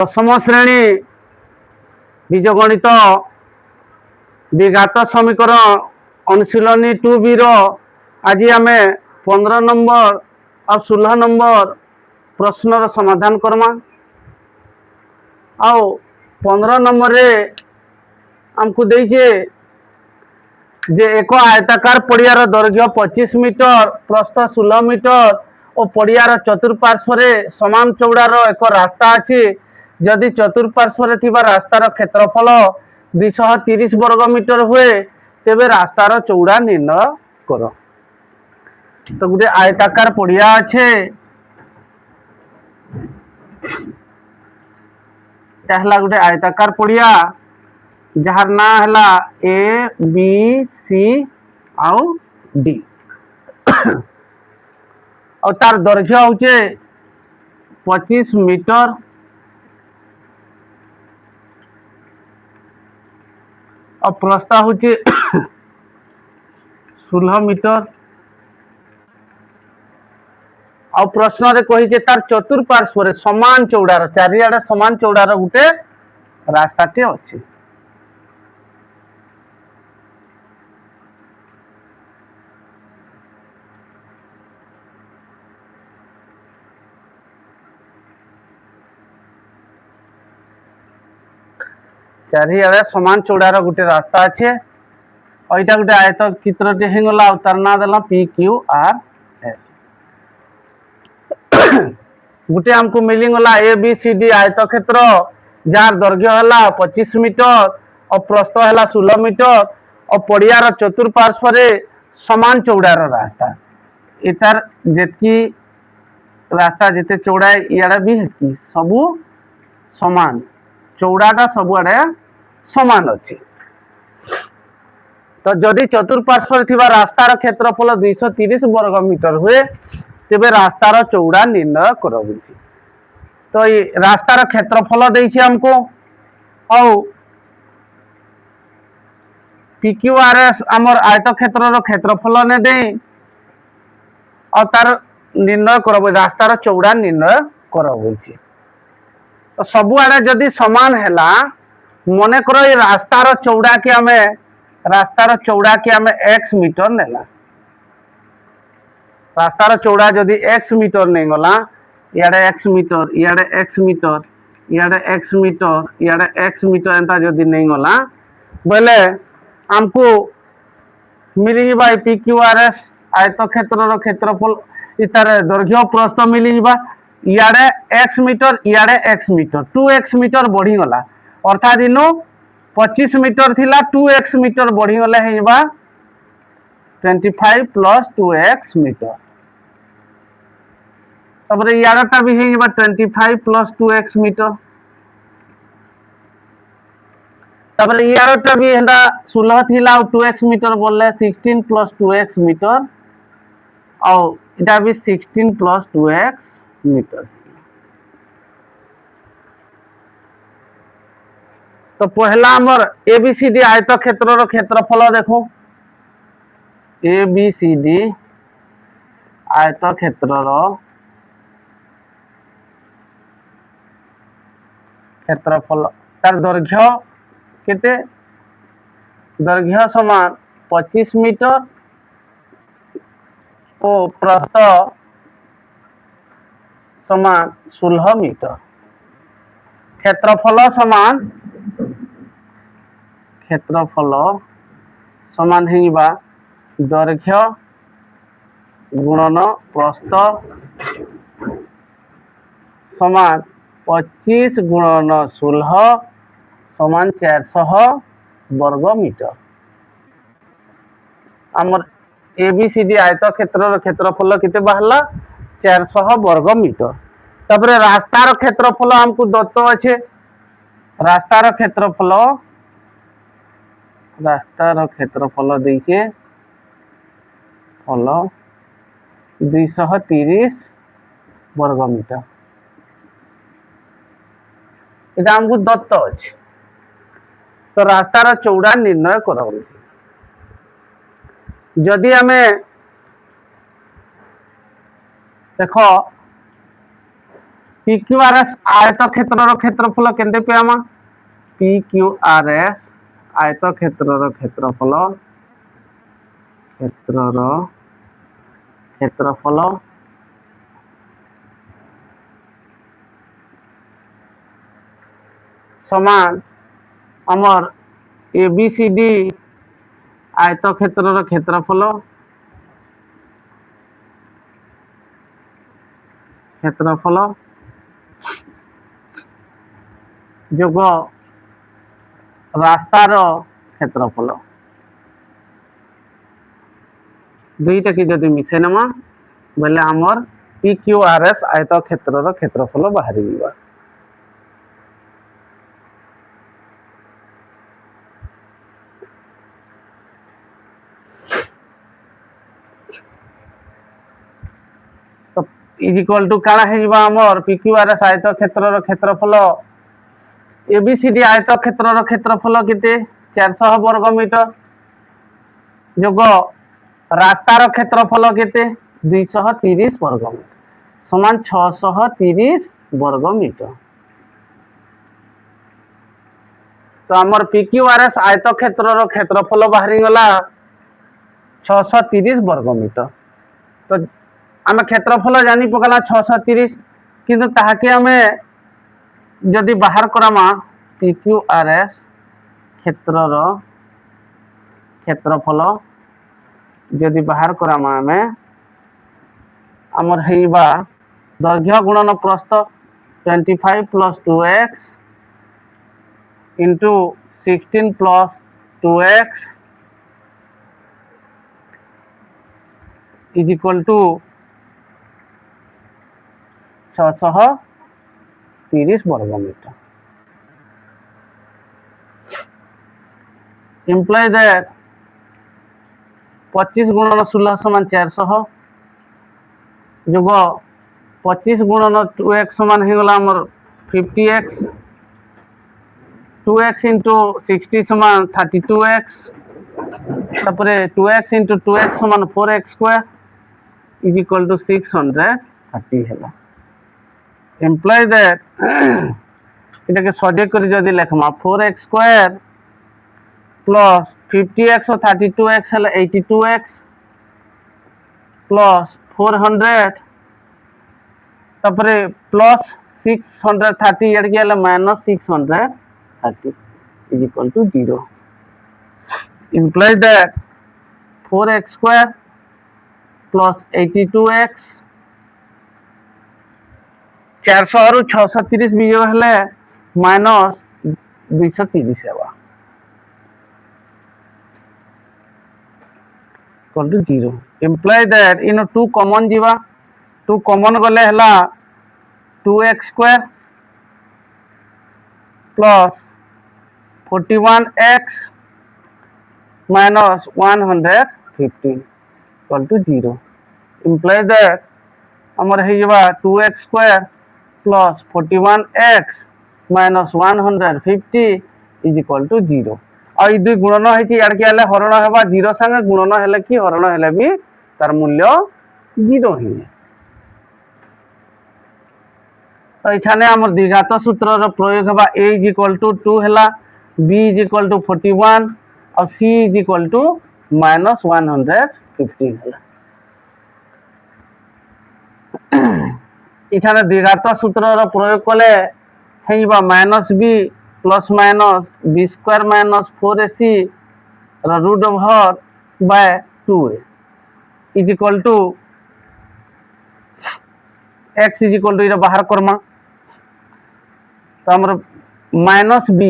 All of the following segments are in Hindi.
दशम श्रेणी बीजगणित द्विघात समीकरण अनुशीलनी 2B आज आम 15 नंबर और 16 नंबर प्रश्नर समाधान करमा। आओ 15 नंबर रे आमको देखे जे एक आयताकार पड़ियार दैर्घ्य 25 मीटर प्रस्थ 16 मीटर और पड़ियार चतुर्पार्श्व समान चौड़ार एक रास्ता अच्छी जदि चतुर्पार्श्व रास्तार क्षेत्रफल 230 वर्ग मीटर हुए तेबे रास्तार चौड़ा निर्णय कर। तो गोटे आयताकार पड़िया अच्छे गोटे आयताकार पड़िया जार ना है ए बी सी आउ डी और तार दैर्घ्य होचे 25 मीटर और प्रस्थ होचे 16 मीटर और प्रश्न रे कही तार चतुर्पार्श्व समान चौड़ार चारिआडे समान चौड़ार गोटे रास्ताटे अच्छी। चारिआडे समान चौड़ार गोटे रास्ता अच्छे और यहाँ गोटे आयत चित्रटे होगला तार ना देला पी क्यू आर एस गोटे आमको मिलीगला ए बी सी डी आयत क्षेत्र जार दैर्घ्य है 25 मीटर और प्रस्थ है 16 मीटर और पड़ियार चतुर्पार्श्व समान चौड़ार रास्ता इतार जेतकी रास्ता जिते चौड़ा इे भी हेतकी सबू समान चौड़ाटा सबुआड़े समान अच्छी। तो जदि चतुर्पार्श्व थी रास्तार क्षेत्रफल 230 वर्ग मीटर हुए तेबे रास्तार चौड़ा निर्णय कर। तो ये रास्तार क्षेत्रफल देछि हमको और PQRS आमर आयत क्षेत्र क्षेत्रफल ने दे और तार निर्णय कर रास्तार चौड़ा निर्णय कर। तो सबुआड़े जदि समान है मन कर रास्तार चौड़ा के आम x मीटर नेला रास्तार चौड़ा जदि x मीटर नहीं गला इे x मीटर इे x मीटर इे x मीटर इे x मीटर एंता जदि नहीं गला बोले आमको मिली जाए PQRS आयत क्षेत्र क्षेत्रफल इतार दैर्घ्य प्रस्थ मिली इे x मीटर इे x मीटर 2x मीटर बढ़ीगला अर्थात इनु 25 मीटर थिला 2x मीटर बढ़ीगले है 25 प्लस 2x मीटर तब इटा भी है 25 प्लस 2x मीटर तब इटा भी है 16 थिला 2x मीटर बोले 16 प्लस 2x मीटर और इटा भी 16 प्लस 2x मीटर। तो पहला आमर एबीसीडी आयत क्षेत्र क्षेत्रफल देखो एबीसीडी आयत क्षेत्र क्षेत्रफल तार दैर्घ्य केते दैर्घ्य समान 25 मीटर और प्रस्थ समान 16 मीटर क्षेत्रफल समान है दैर्घ्य गुणन प्रस्थ समान 25 गुणन 16 समान 400 वर्ग मीटर। आमर एबीसीडी आयत क्षेत्र क्षेत्रफल केते बाहला 400 वर्ग मीटर। तबरे रास्तार क्षेत्रफल हमको दत्त अच्छे रास्तार क्षेत्रफल देखे फल 230 वर्ग मीटर इटा हमको दत्त अच्छे। तो रास्तार चौड़ा निर्णय कर जदि आमे देख PQRS आयतक्षेत्रर क्षेत्रफल केते पामा PQRS आयतक्षेत्रर क्षेत्रफल समान आमर ABCD आयतक्षेत्रर क्षेत्रफल जोग रास्तार क्षेत्रफल दुईटा की जदि मिसे नमा बोले आमर PQRS आयतक्षेत्रर क्षेत्रफल बाहरी जीवा। तो इज इक्वल टू काना हे जीवा आमर PQRS आयतक्षेत्रर क्षेत्रफल ABCD आयतक्षेत्रर क्षेत्रफल केते 400 वर्ग मीटर जोग रास्तार क्षेत्रफल केते 230 वर्ग मीटर समान 630 वर्ग मीटर। तो आमर PQRS आयतक्षेत्रर क्षेत्रफल बाहरी गला 630 वर्ग मीटर। तो आम क्षेत्रफल जानी पकला 630 किंतु ताहाके आमे जदि बाहर करामा PQRS क्षेत्रर क्षेत्रफल जदि बाहर करामा आमे आमर हेइबा दैर्घ्य गुणन प्रस्थ 25 + 2x into 16 + 2x is equal to 630 वर्ग मीटर। Imply that 25 गुणन 16 समान 400 जोग 25 गुणन 2x समान हो गला हमर 50x 2x into 60 समान 32x तापरे 2x into 2x समान 4x square is equal to 630 हैला। Imply that इटा के सॉल्व करी जदी लेखमा 4x स्क्वायर प्लस 50x और 32x है 82x प्लस 400 तापरे प्लस 630 यार के minus 630 is equal to 0 implies that 4x square plus 82x 400 रु 630 बीजो हेले माइनस 230 हेबा equal to 0 imply that in 2 common जीवा 2 कॉमन गले हला 2x square plus 41x minus 150 equal to 0 imply that हमर हे जबा 2x square plus 41x minus 150 is equal to 0 और इदि गुणन होइछि यार के हले हरण हेबा 0 संगे गुणन हेले कि हरण हेले भी तार मूल्य 0 ही है। तो इछाने हमर द्विघात सूत्र रो प्रयोग हेबा a is equal to 2 Hella b is equal to 41 और c is equal to minus 150 हेला। इछाने द्विघात सूत्र रो प्रयोग कले हेइबा minus b plus minus b square minus 4ac रो root over by 2a is equal to x is equal to इरा बाहर करमा तो हमर minus b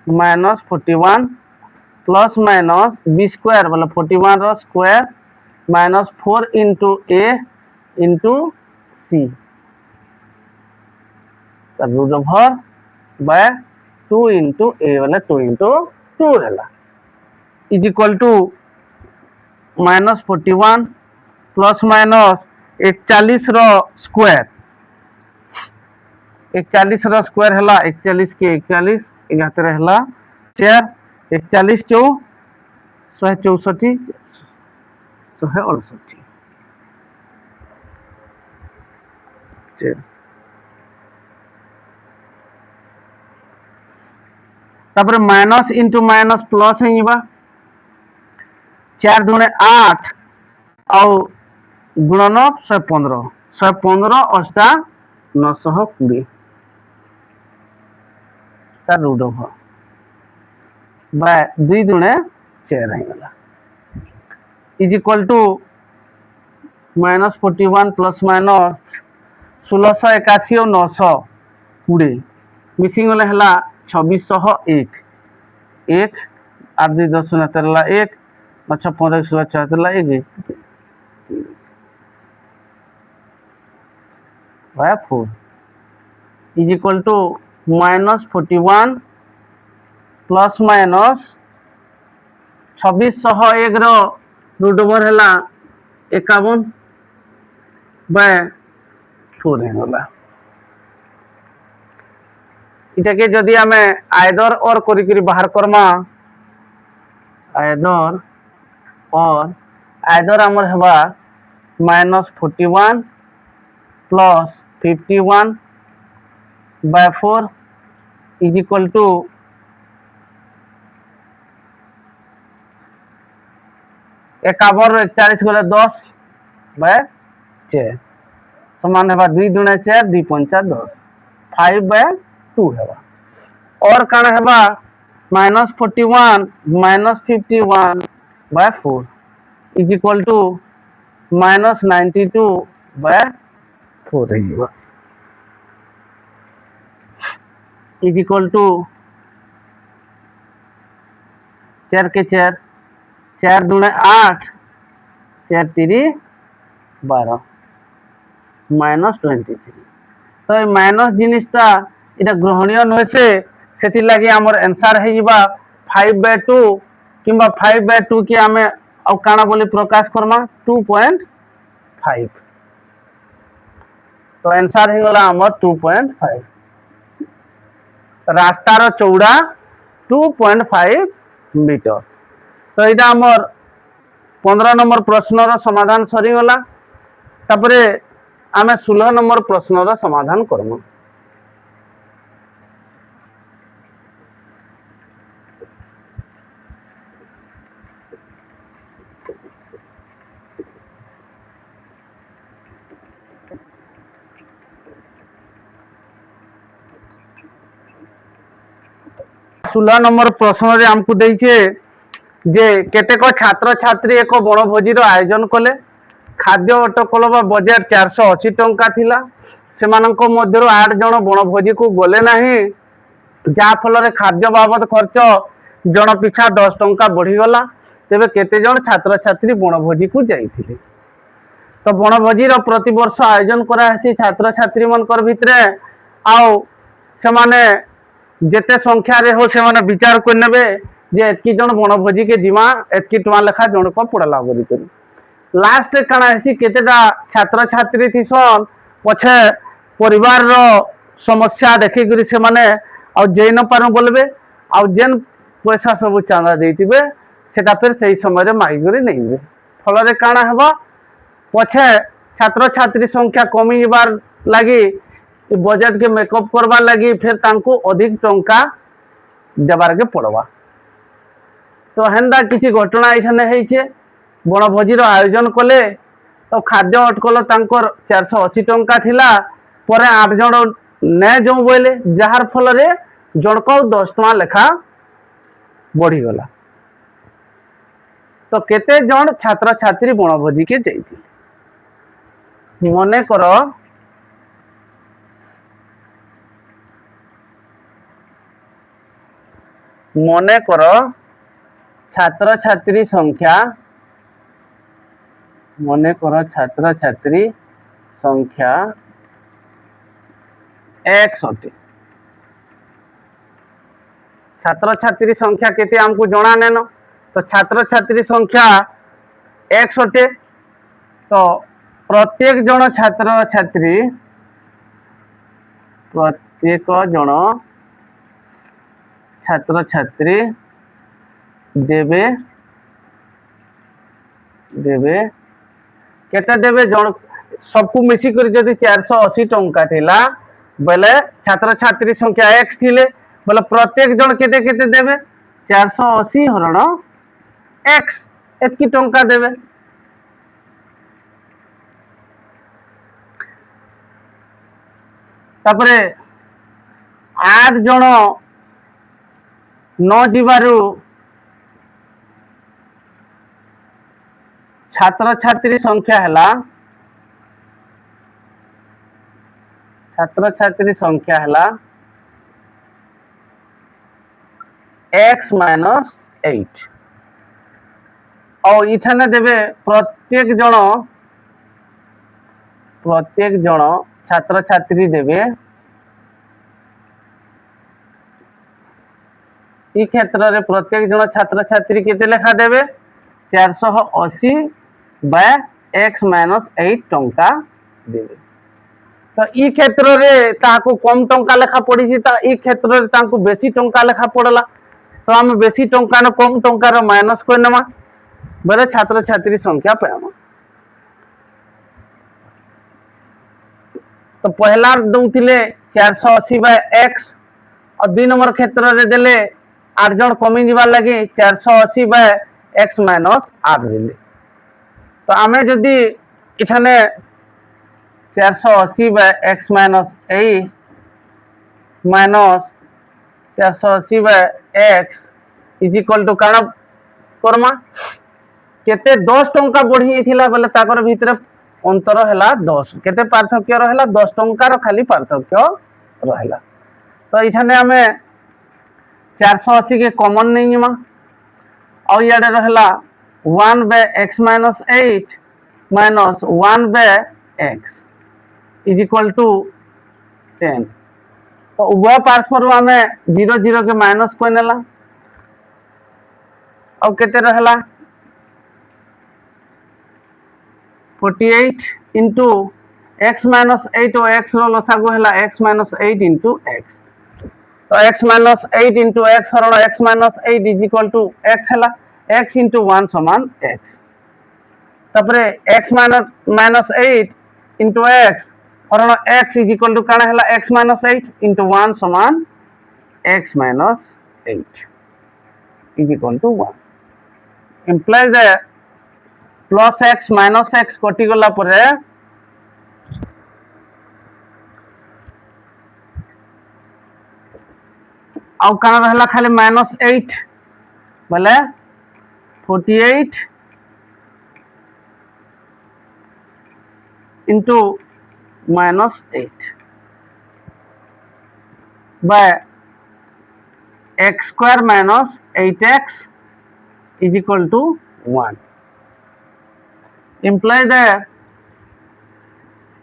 minus 41 plus minus b square मतलब 41 रो square minus 4 into a into c तो root over by 2 into a वाला 2 into 2 हैला is equal to minus 41 plus minus 41 रो स्क्वायर 41 रो स्क्वायर हैला 41 के 41 71 हैला 4 41 चौ 164 168 10 तापर माइनस इंटू माइनस प्लस हो 4 दुणे 8 आउ गुणन 115 115 अष्टा 920 तार रूट ओवर बाय 2 दुणे 4 होगा is equal to -41 plus minus 1681 और 920 मिसिंग गले हला 2601 1 8 2 10 0 13 1 अच्छा 15 16 14 1 by 4 is equal to -41 plus minus 2601 रो रूट ओवर हला 51 बाय 4 होगा इटा के जदि आमे आइदर और करी बाहर करमा आइदर आमर हवा -41 plus 51 by 4 is equal to 51 41 गले 10 बाय 4 समान है 2 दुणे 4 2 5 10 5 बाय 2 है और कण है -41 -51 by 4 is equal to -92 by 4 is equal to 4 के 4 4 दुणे 8 4 3 12 -23 तो ये माइनस जिनिसटा इटा ग्रहणीय नुहे से लगी आमर आंसर है 5/2 किंबा 5/2 की आमे आउ काना बोली प्रकाश करमा 2.5 तो आंसर है गला आमर 2.5 रास्तार चौड़ा 2.5 मीटर तो यहाँ आमर 15 नंबर प्रश्नर समाधान सरीगला तापरे आमे 16 नंबर प्रश्नर समाधान करमु 16 नंबर प्रश्न रे हमको देइछे जे केतेक छात्र छात्री एक बनभोजी आयोजन कले खाद्य अटकल बजेट 480 टंका थिला सेमानंको मध्यरु 8 जण बनभोजी को गले नाही जा फल रे खाद्य बाबद खर्च जण पिछा 10 टंका बढ़ी गला तेबे केते जण छात्र छात्री बनभोजी को जाइथिले तो बनभोजी रो प्रति वर्ष आयोजन करा हसी छात्र छात्री मनकर भितरे आउ सेमाने जेते संख्या रे हो सेमाने विचार कर नेबे जे एतकी जण बनभोजी के जिमा एतकी टवा लेखा जण को पड़ला बोली करी लास्ट काना हसी केतेटा छात्र छात्री थिसन पछे परिवार रो समस्या देखि करी से माने आ जे न पारु बोलबे आ जेन पैसा सब चांदा देतिबे सेटा फिर सही समय रे मागी करी नैबे फल रे काना हबा पछे छात्र छात्री संख्या कमी जबार लगी बजेट के मेकअप करवा लगी फिर तांको अधिक टंका देबार के पड़वा तो हेंदा किछि घटना इठाने हेइछे बनभोजी रो आयोजन कले तो खाद्य अटकल तांकर 480 टंका थिला परे 8 जण ने जो बोले जहार फल रे जणको 10 टका लेखा बढ़ी गला तो केते जण छात्र छात्री बनभोजी के जाइथि मने करो छात्र छात्री संख्या मने करो छात्र छात्री संख्या 61 छात्र छात्री संख्या केते हमको जना नेन तो छात्र छात्री संख्या 61 तो प्रत्येक जन छात्र छात्री प्रत्येक जन छात्र छात्री देवे देवे केते देवे जन सबको मिसी कर जदि 480 टंका थिला बोले छात्र छात्री संख्या x थिले बोले प्रत्येक जन केते केते देबे 480 हरण x एतकी टंका देबे। तापरे 8 जन न जीवारु छात्र छात्री संख्या हैला x - 8 और इठाने देबे प्रत्येक जन छात्र छात्री देबे ई क्षेत्र रे प्रत्येक जन छात्र छात्री केते लेखा देबे 480 बाय x - 8 टंका देबे। तो ई क्षेत्र रे ताको कम टंका लेखा पड़ी ता ई क्षेत्र रे ताको बेसी टंका लेखा पड़ला तो हम बेसी टंका न कम टंका रो माइनस कर नेमा बरे छात्र छात्री संख्या पामा। तो पहला दउथिले 480 बाय x और 2 नंबर क्षेत्र रे देले 8 जन कमी जीवा लगे 480 बाय x - 8 देले। तो आमे जदी इठाने 480 by x - 8 minus 480 by x is equal to काना करमा केते 10 टंका बढ़ी थिला बोले ताकर भीतर अंतर हैला 10 केते पार्थक्य रहला 10 टंका रो खाली पार्थक्य रहला। तो इठाने हमें 480 के कॉमन नहीं मा और याडे रहला 1 by x - 8 minus 1 by x is equal to 10। तो उभय पार्श्व हमें 0 0 के माइनस कोइ नेला और केते रहला 48 इंटू x - 8 और x रो लसागु हैला x - 8 इंटू x। तो x - 8 इंटू x हरण x - 8 is equal to x हैला x इंटू 1 समान x। तापरे x - 8 इंटू x हरण x इज इक्वल टू काना हैला x - 8 इंटू 1 समान x - 8 is equal to 1 implies that plus x minus x कटि गला परे आउ काना रहला खाली -8 बोले 48 into -8 by x square minus 8x is equal to 1 implies that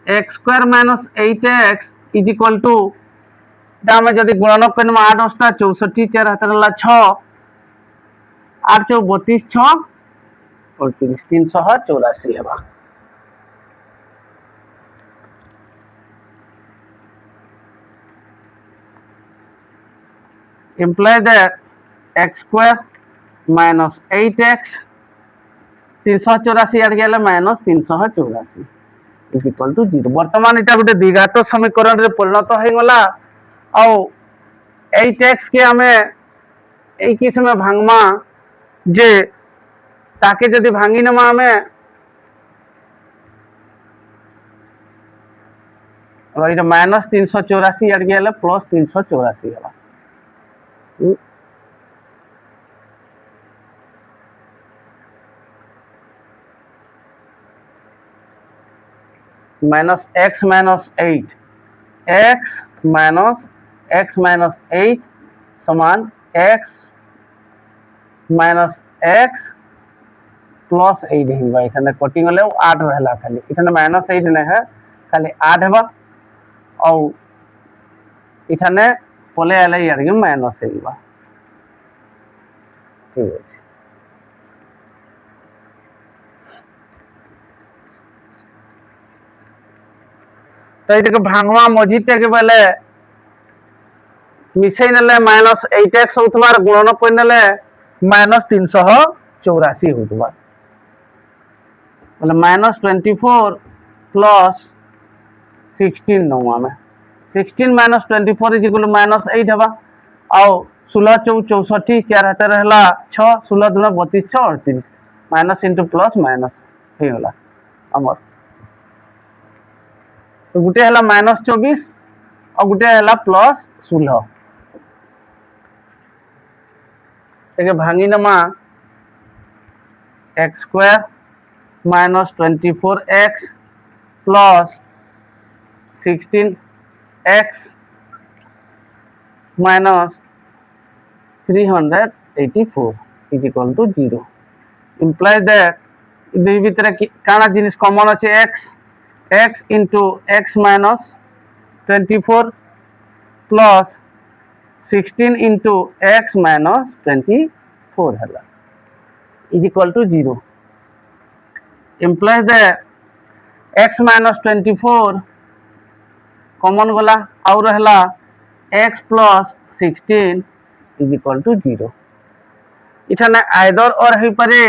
x square minus 8x is equal to दामे जदि गुणनक करन 8 8 64 4 हातरला 6 8 4 32 6 और 384 हेबा। imply that x square minus 8x 384 आड़ गेले माइनस 384 इज इक्वल टू 0। वर्तमान इटा गोटे द्विघात समीकरण रे परिणत हो गला आ 8x के हमें एई किस्म भांगमा जे ताके जदि भांगी नमा हमें और इटा माइनस 384 आड़ गेले प्लस 384 हला minus x minus 8 x minus x minus 8 समान x minus x plus 8 Hiba एखाने कटिंग ले 8 रहला खाली एखाने -8 ने है खाली 8 हेबा और एखाने पले आले यार के माइनस हिबा ठीक है। तो ये भांगवा मझीटे के बेले मिसई नेले -8x होतबार गुणन कर नेले -384 होतबार बोले -24 प्लस 16 नौ आम 16 माइनस 24 इज इक्वल माइनस 8 हवा आउ 16 चौ 64 4 हाथ रहा 6 16 दूना 32 6 38 माइनस इंटू प्लस माइनस हो गला आमर तो गुटे है माइनस 24 और गुटे है प्लस 16 ठीक भांगी नमा एक्स स्क्वायर माइनस 24x प्लस 16x minus 384 is equal to 0 implies that दुई भितर काना जिनिस कॉमन अच्छे x into x minus 24 plus 16 into x minus 24 है is equal to 0 implies that x minus 24 common गला आउ रहला x plus 16 is equal to 0 इठाने आइदर और है पारे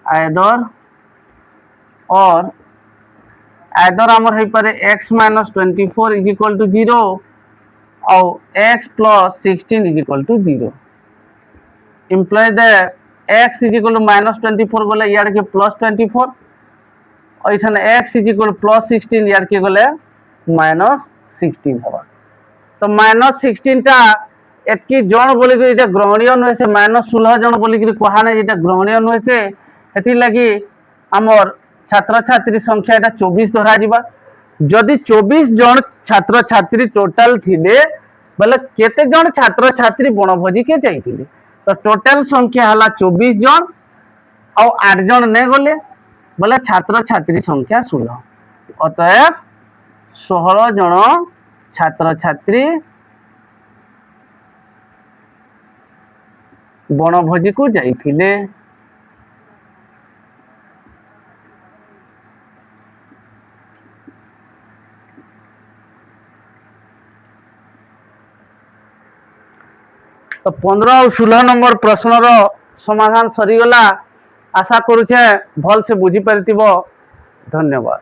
आइदर आमर है पारे x minus 24 is equal to 0 और x plus 16 is equal to 0 implies that x is equal to minus 24 गले यार के प्लस 24 और इठाने x इज इक्वल प्लस 16 यार के गले माइनस 16 हवा तो माइनस 16 टा एतकी जन बोली कि इटा ग्रहणीय नुहे से माइनस 16 जन बोली कि कहा ना इटा ग्रहणीय नुहे से एथि लगी आमर छात्र छात्री संख्या एटा 24 धरा जिबा जदि 24 जन छात्र छात्री टोटल थिले बोले केते जन छात्र छात्री बनभोजी के जाइथिले तो टोटल संख्या हला 24 जन और 8 जन ने गले बोले छात्र छात्री संख्या 16 अतएव 16 जन छात्र छात्री बनभोजी को जाइथिले तो 15 और 16 नंबर प्रश्न रो समाधान सरीगला आशा करूछे भल से बुझी पारिथिबो धन्यवाद।